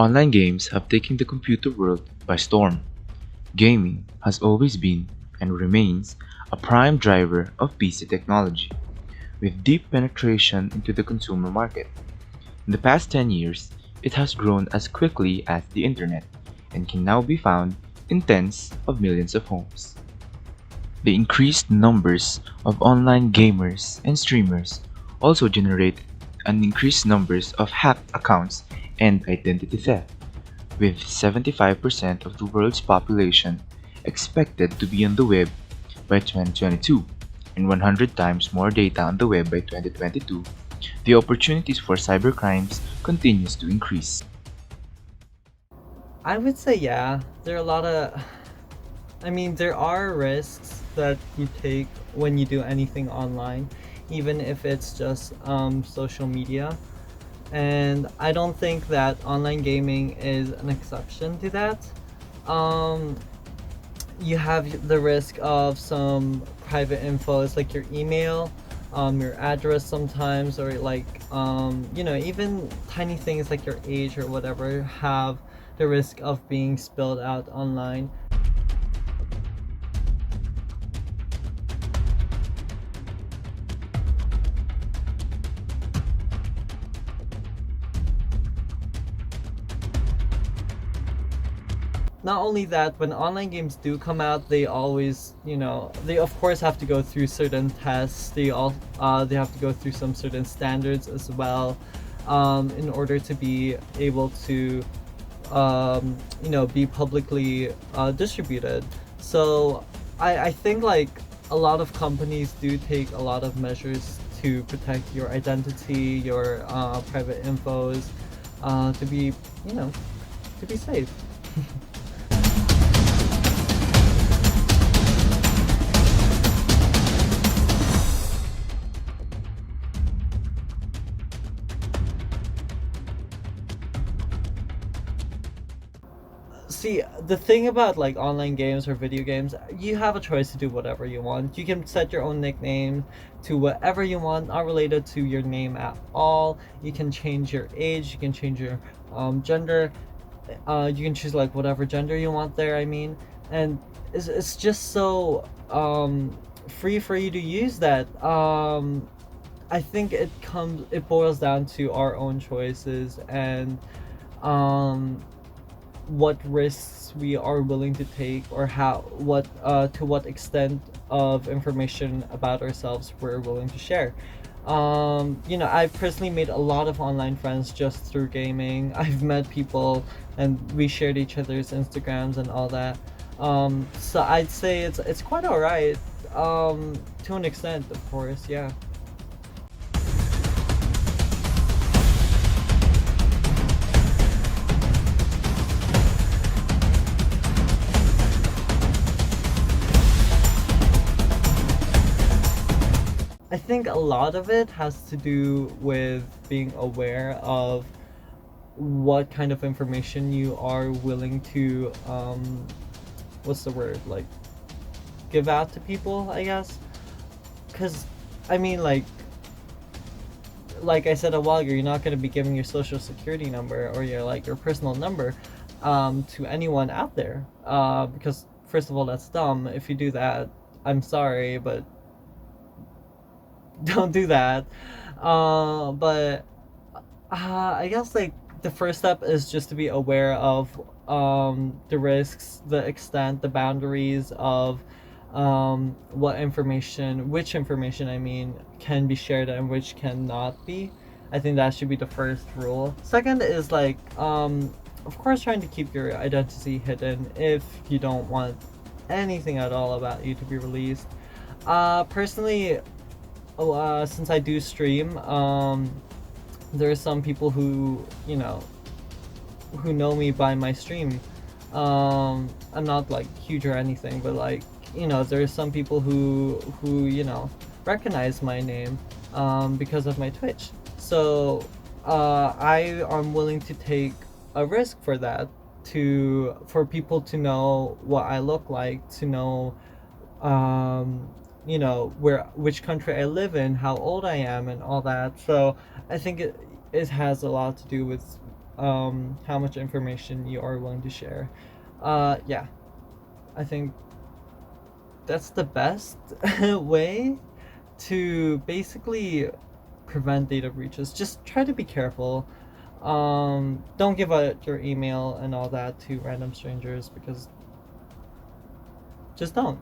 Online games have taken the computer world by storm. Gaming has always been, and remains, a prime driver of PC technology, with deep penetration into the consumer market. In the past 10 years, it has grown as quickly as the internet and can now be found in tens of millions of homes. The increased numbers of online gamers and streamers also generate an increased numbers of hacked accounts and identity theft, with 75% of the world's population expected to be on the web by 2022 and 100 times more data on the web by 2022. The opportunities for cybercrimes continues to increase. I would say yeah. There are a lot of I mean, there are risks that you take when you do anything online, even if it's just social media. And I don't think that online gaming is an exception to that. Um, you have the risk of some private infos like your email, your address sometimes, or like even tiny things like your age or whatever have the risk of being spilled out online. Not only that, when online games do come out, they always, they of course have to go through certain tests. They have to go through some certain standards as well, in order to be able to, be publicly distributed. So I think like a lot of companies do take a lot of measures to protect your identity, your private infos, to be, you know, to be safe. See, the thing about like online games or video games, you have a choice to do whatever you want. You can set your own nickname to whatever you want, not related to your name at all. You can change your age, you can change your gender. You can choose like whatever gender you want there, I mean. And it's just so free for you to use that. I think it boils down to our own choices and um what risks we are willing to take, or how what to what extent of information about ourselves we're willing to share. I've personally made a lot of online friends just through gaming. I've met people and we shared each other's Instagrams and all that. So I'd say it's quite all right, to an extent, of course. Yeah. I think a lot of it has to do with being aware of what kind of information you are willing to what's the word, like, give out to people, I guess. Because I mean, like I said a while ago, you're not going to be giving your social security number or your personal number to anyone out there, because first of all, that's dumb. If you do that, I'm sorry, but don't do that. But I guess like the first step is just to be aware of the risks, the extent, the boundaries of which information, I mean, can be shared and which cannot be. I think that should be the first rule. Second is like, of course, trying to keep your identity hidden if you don't want anything at all about you to be released. Personally, since I do stream, there are some people who know me by my stream. I'm not like huge or anything, but like, there are some people who recognize my name because of my Twitch. So I am willing to take a risk for that, to for people to know what I look like, to know where which country I live in, how old I am, and all that. So I think it has a lot to do with how much information you are willing to share. Yeah, I think that's the best way to basically prevent data breaches. Just try to be careful. Don't give out your email and all that to random strangers, because just don't.